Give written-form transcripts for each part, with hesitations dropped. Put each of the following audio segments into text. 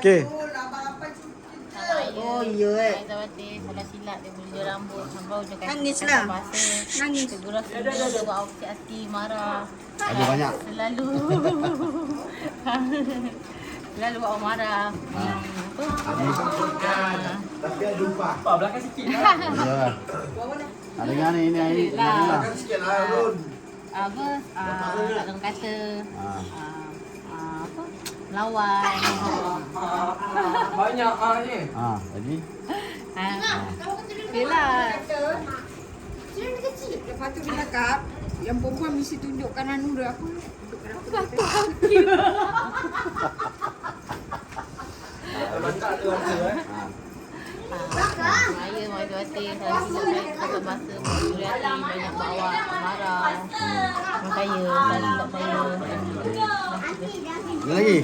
Okey. Oh iya Aizawati salah silap dia beli rambut hambau je kan. Nangislah. Nangis. Teguran dia buat awak hati marah. Ada banyak. Selalu. Selalu awak marah. Apa? Tapi ada lupa. Pak belakang sikit. Ya. Ada yang ini lah. Sikit lah Run. Apa? Tak ada kata. Ah. Apa? Lawan. Banyak ni. Lagi. Yelah. Lepas tu dia cakap yang perempuan mesti tunjukkan anu dia apa. Letak tu ada Saya Aizawati salah silap saya kata bahasa Suriati banyak bawa marah. Saya salah silap saya. Ada lagi?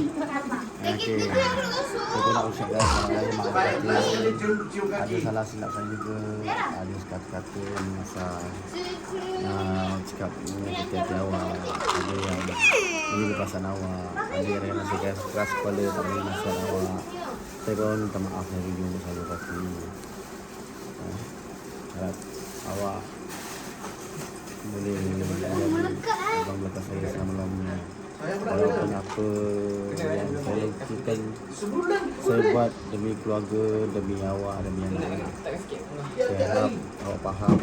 Okey. Saya nak ucapkan selamat raya Mak Aizawati. Ada salah silap saya juga. Ada kata-kata masa cakap hati-hati awak. Ada yang ini perasaan awak. Ada yang rasa keras kepala tak boleh nasihat awak. Saya pun minta maaf dari jumpa saya pasti. Harap awak boleh abang belakang saya selama-lamanya. Walaupun apa yang saya lakukan, saya buat demi keluarga, demi awak, demi anak. Saya harap awak faham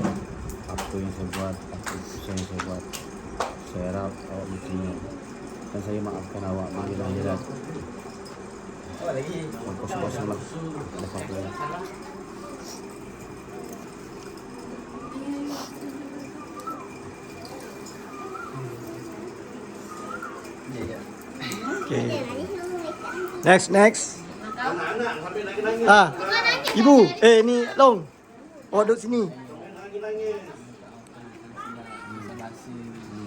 apa yang saya buat, apa keputusan yang saya buat. Saya harap awak berterima dan saya maafkan awak di akhirat. Kosong-kosong lah. Lepas tu Okey. Next. Anak-anak sampai nangis-nangis. Ibu. Ni Long. Awak duduk sini. Nangis-nangis.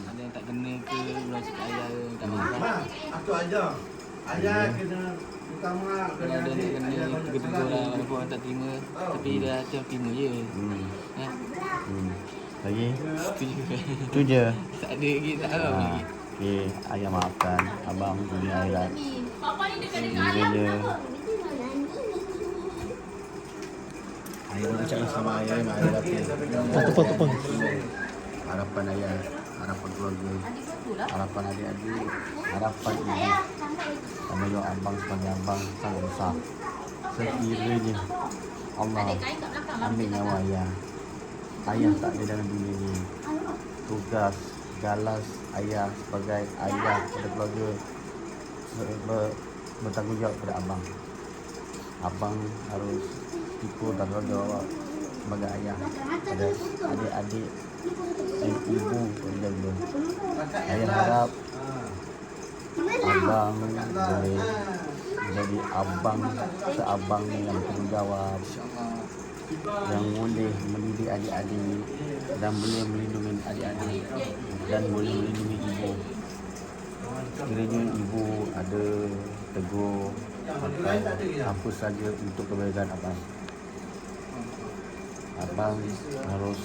Ada yang tak kena ke ulang cakap ayah ke tak maaf. Mak, aku ajar. Ayah kena minta maaf. Kalau ada yang tak kena tegur-tegur lah walaupun orang tak terima. Tapi dia hati terima je. Lagi? Setuju. Itu je. Tak ada lagi, tak harap lagi. Okey, ayah maafkan abang dunia akhirat. Ini je. Ayah ucapkan sama ayah Mak Aizawati. Tepung. Harapan ayah, harapan keluarga, harapan adik-adik, harapan ibu. Tanggung abang sebagai abang sangat besar. Sekiranya Allah ambil nyawa ayah, ayah tak ada dalam dunia ini. Tugas galas ayah sebagai ayah pada keluarga bertanggungjawab kepada abang. Abang harus ikut tanggungjawab sebagai ayah pada adik-adik dan ibu berjaga. Ayah harap abang boleh menjadi abang seabang yang bertanggungjawab, yang boleh mendidik adik-adik dan boleh melindungi adik-adik dan boleh melindungi ibu. Kiranya ibu ada tegur atau apa saja untuk kebaikan abang. Abang harus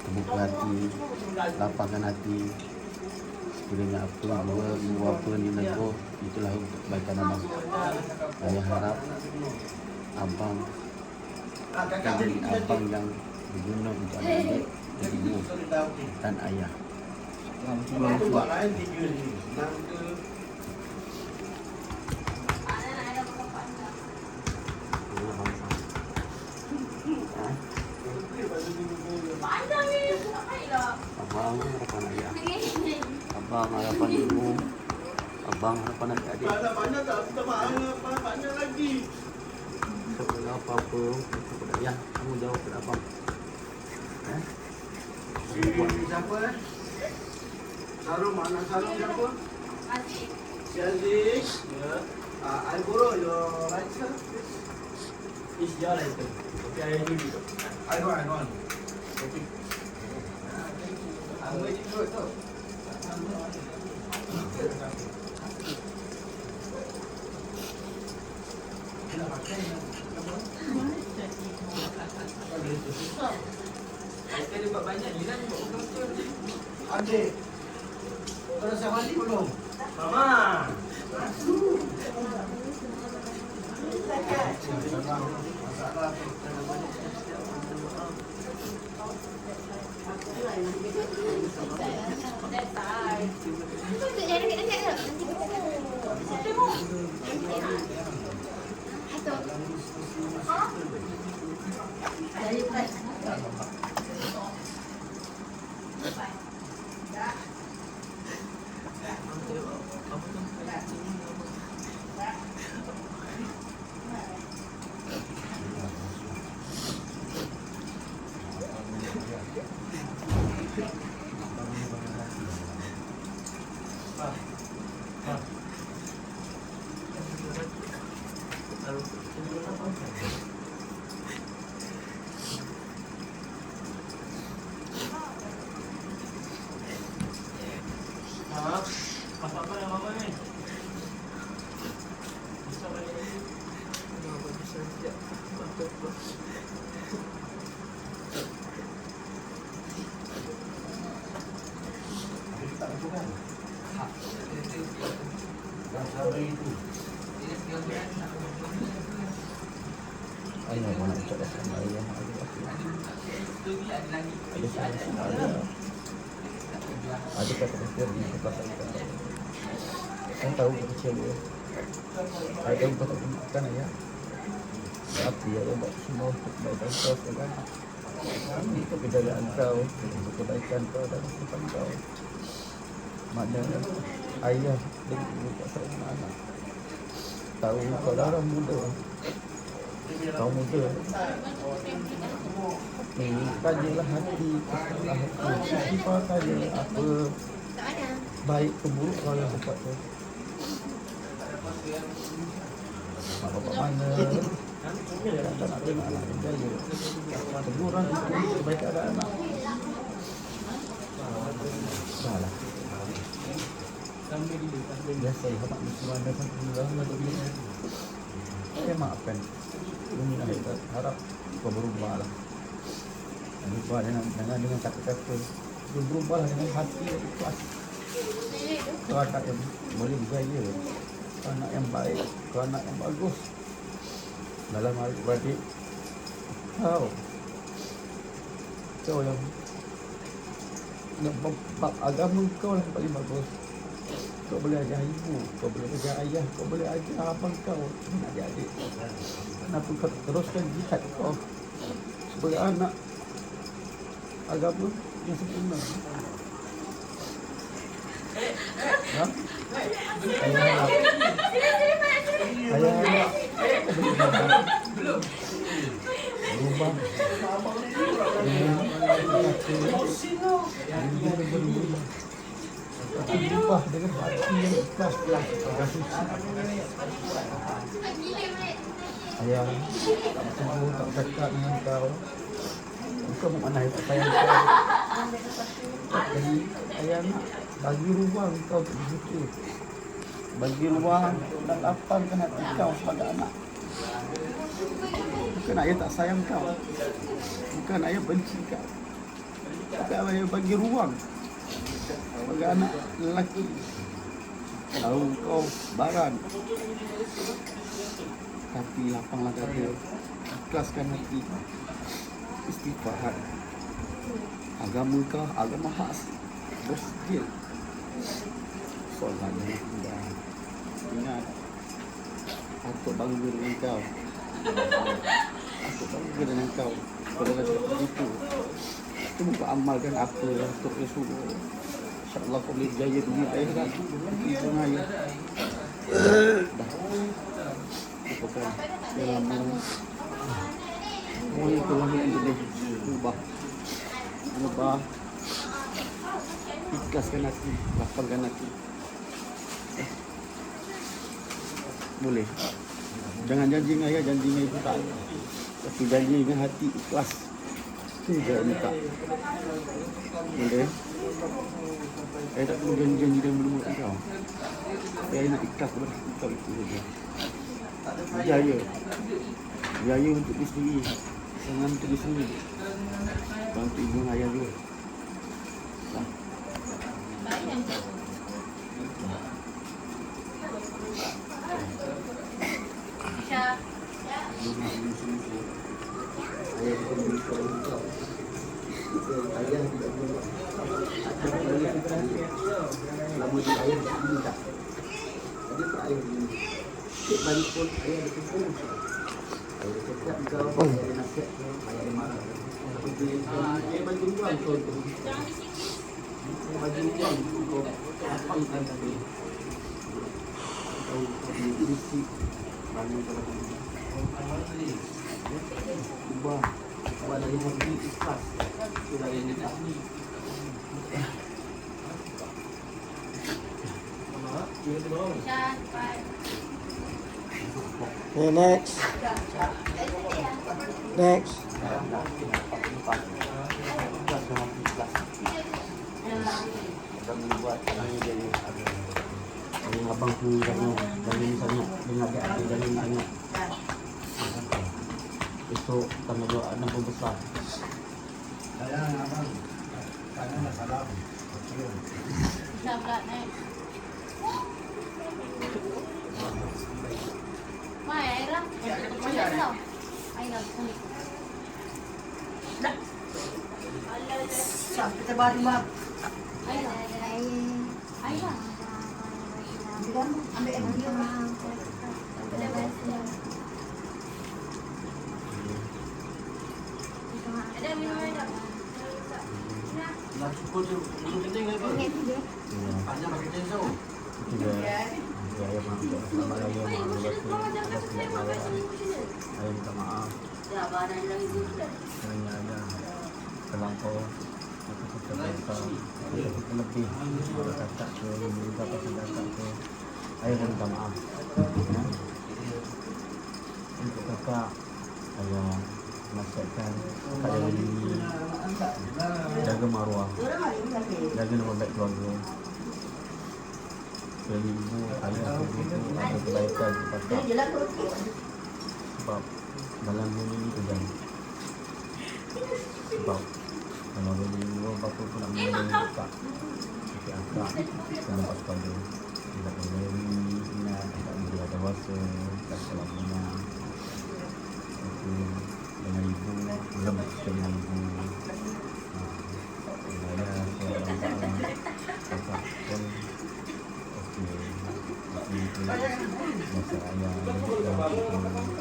terbuka hati, lapangkan hati. Sekiranya apa ibu apa ni negur, itulah untuk kebaikan abang. Saya harap abang akan jadi abang yang berguna untuk adik-adik, ibu dan ayah. Buat lain tiga ni. Enam ke? Abang harapan ayah, abang harapan ibu, abang harapan adik-adik. Banyak tak? Kita banyak lagi. Kalau apa-apa kepada ayah, kamu jawab kepada abang. Siapa Sarung, anak Sarung siapa? Aziz. Si Aziz. Ya. I borrow your lighter. Is your lighter. Okay, I do it. I don't. Okay. I'm waiting for it tau. Lighter dia buat banyak je kan, buat betul-betul. Adik. Kau dah siap mandi belum? Mama. masalah kita banyak setiap berdoa. Apa yang mama ni? Bisa balik lagi. Bisa setiap. Ayah nak cakap sama ayah. Ada kata-kata ni pasal kata. Saya tahu kecil dia. Saya tahu kata kan ayah. Tapi ayah buat semua untuk kebaikan kau kan. Ini kebedaan kau, untuk kebaikan kau dan kebaikan kau. Maknanya ayah dan ibu tak sayang anak. Tahu kau dah orang muda. Kau muda. Tapi kajilah hati, kajilah hati. Sifat saja apa baik ke buruk kau yang buat tu. Mak bapak mana? Tak nak tengok anak berjaya. Teguran itu kebaikan ada anak. Salah. Biasa bapak muslim ada sampai bila saya maafkan. Ini kita harap kau berubah lah. Berubah dengan kata-kata. Berubah dengan hati yang ikhlas. Kau anak yang boleh berjaya. Kau anak yang baik. Kau anak yang bagus. Dalam adik-beradik kau yang bab agama kau lah paling bagus. Kau boleh ajar ibu, kau boleh ajar ayah, kau boleh ajar abang kau, adik-adik. Kenapa kau teruskan jihad kau sebagai anak agama yang sempurna? Ha? Ayah berubah berubah dengan hati yang ikhlas ayah tak bertemu, tak bercakap dengan kau. Kau mana yang tak sayang kau. Jadi ayah nak bagi ruang kau untuk berfikir, bagi ruang dan lapangkan hati kau sebagai anak. Bukan ayah tak sayang kau, bukan ayah benci kau, tapi ayah bagi ruang sebagai anak lelaki. Tahu kau baran, tapi lapanglah dada, ikhlaskan hati, istighfar. Agama kau agama khas, bersjil. Solat jangan tinggal. Ingat, aku bangga dengan kau. Aku bangga dengan kau. Kau dah cakap begitu. Cuma kau amalkan apa yang untuk Rasulullah. InsyaAllah kau boleh berjaya dunia akhirat. Itu ayah. Dah. Apakah selama semua yang kau ini boleh ubah. Ikhlaskan hati, lapangkan hati. Boleh. Jangan janji dengan ayah, janji dengan ibu tak. Tapi janji dengan hati ikhlas. Itu je minta. Boleh. Saya tak perlu janji-janji dan mulut kau. Saya nak ikhlas kepada kau itu saja. Berjaya. Berjaya untuk diri sendiri. Jangan untuk diri sendiri. Bantu ibu dan ayah juga. Lumak musuh-musuh. Ayah kita bisa buka. Ayah tidak boleh. Lama dia ayah tak minta. Ada tak ayah ni? Sikit balik pun ayah ada kumpul. Ayah dia cakap kau, ayah dia nasihat kau, ayah dia marah. Ayah bagi uang kau tu. Ayah bagi uang kau. Lapangkan tadi. Kau berisi. Bagi kau lagi. Ubah. Ubah dari hati ikhlas. Sudah yang dia tak ni. Okay, next. Next. Abang tu jangan sangat dengan adik-adik jangan sangat. Esok tanggal 26 besar. Sayang abang. Sayang salam. Dah naik. Mai, Aira. Macam tau. Aira, sini. Dah. Kita baru bang. Aira. Aira. Ambil video. Ada minum air. Dah cukup tu. Minum kencing ke apa? Panjang pakai kencing. Saya minta maaf. Saya minta maaf. Kerana ada terlampau aku kita berita kita lebih ada kakak ke minta pasal kakak ke saya minta maaf untuk kakak saya nasihatkan saya ini jaga maruah jaga nama baik keluarga dari ibu ayah itu ada kebaikan kepada sebab dalam dunia ini kejam sebab kalau beli apa-apa pun nak mengenai kakak kakak akak kena pasal dia tidak boleh ingat tak boleh ada wasa tak salah guna itu dengan ibu lembut dengan ibu saya seorang kakak kakak pun okey itu masa ayah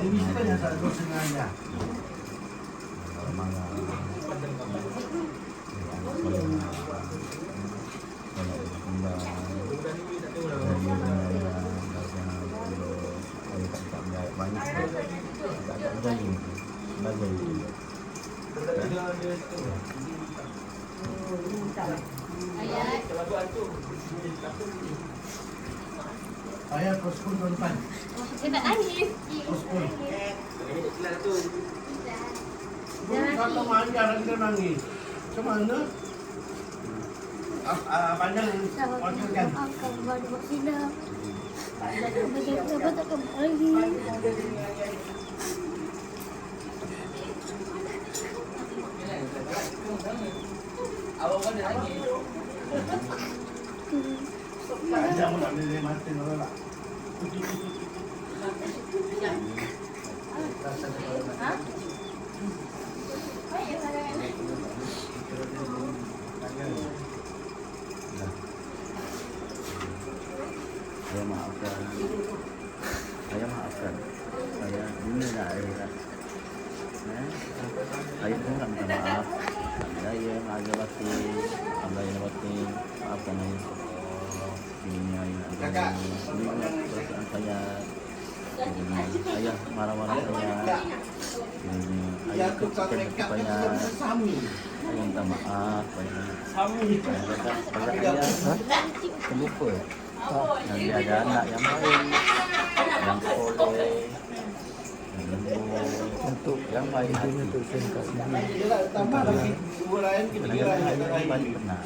Ini sebenarnya satu sengaja. marah banyak tak berani sebagai Ayah poskul tuan-tuan. Dia tak nangis. Poskul. Kalau manjang dia nangis. Macam mana? Panjang wakilkan. Akan buat silap. Apa tak kembali lagi. Panjang pun nak boleh mati orang lah. Saya maafkan saya ini nak ayah ayah pun nak minta maaf saya agak batin maafkan ayah ini ayah perasaan saya ayah marah-marah saya ini ayah kecilkan supaya saya minta maaf pada ayah terlupa yang dia ada anak yang baik, yang soleh, yang lembut, Untuk yang baik hati. untuk singkat ini. Tambah lagi dua lain kita kira Ayah lain. balik pernah.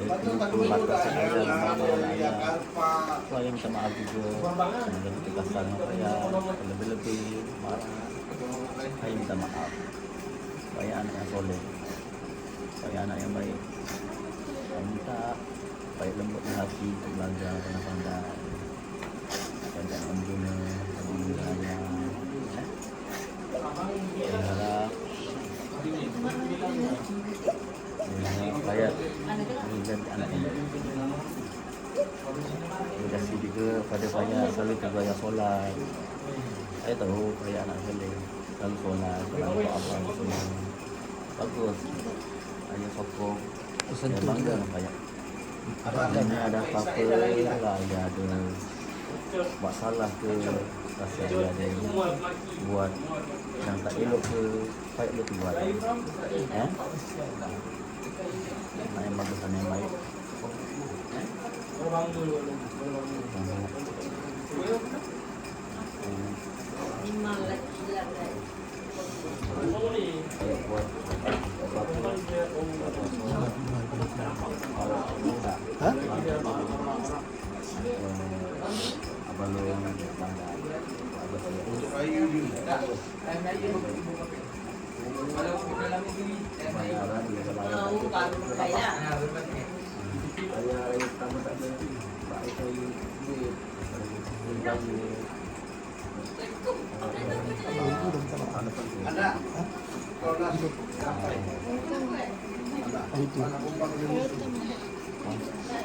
Ayah Patut tak terlupa dulu batasan dah ayah, yang batasan yang ayah. kalpa. So ayah minta maaf juga. Jangan kita kasar dengan ayah, lebih-lebih marah. Ayah minta maaf. Supaya anak yang soleh, supaya anak yang baik. Ayah minta baik lembut di hati untuk belajar dan pandai. Dan jangan guna ayah. pada banyak selalu juga yang solat. Saya tahu kayak anak saya selalu solat, selalu abang semua. Bagus. Ayah sokong. Saya bangga banyak. Ini ada apa-apa lah, ya ada buat salah ke, rasa dia ada buat yang tak elok ke, baik dia tu buat. Mana yang bagus, mana yang baik. Hah? Abang lu yang bangga.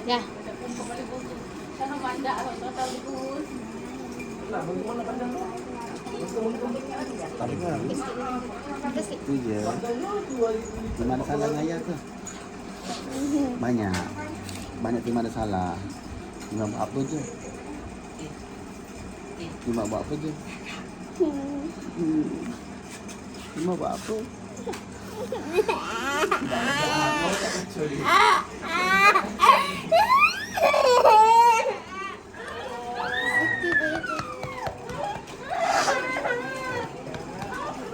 Ya. Itu je. Di mana salah ayah tu? Banyak. Banyak di mana salah. Cuma buat apa je? Cuma buat apa je? Cuma buat apa?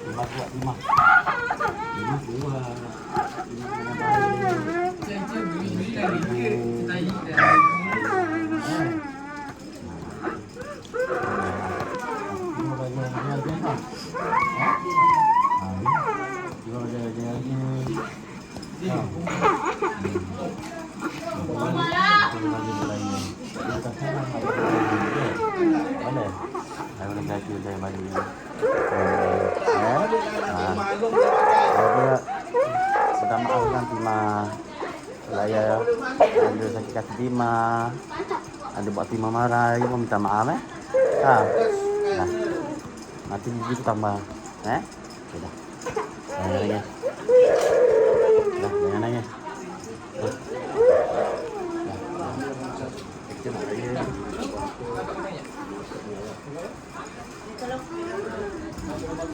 Lima buat lima. Lima buat. Minta maaf kan Tima. Saya ada sakit hati Tima. Ada buat Tima marah, you mau minta maaf Nah. Nanti gigi tambah. Sudah. Jangan nangis. Dah, jangan nangis. Dah.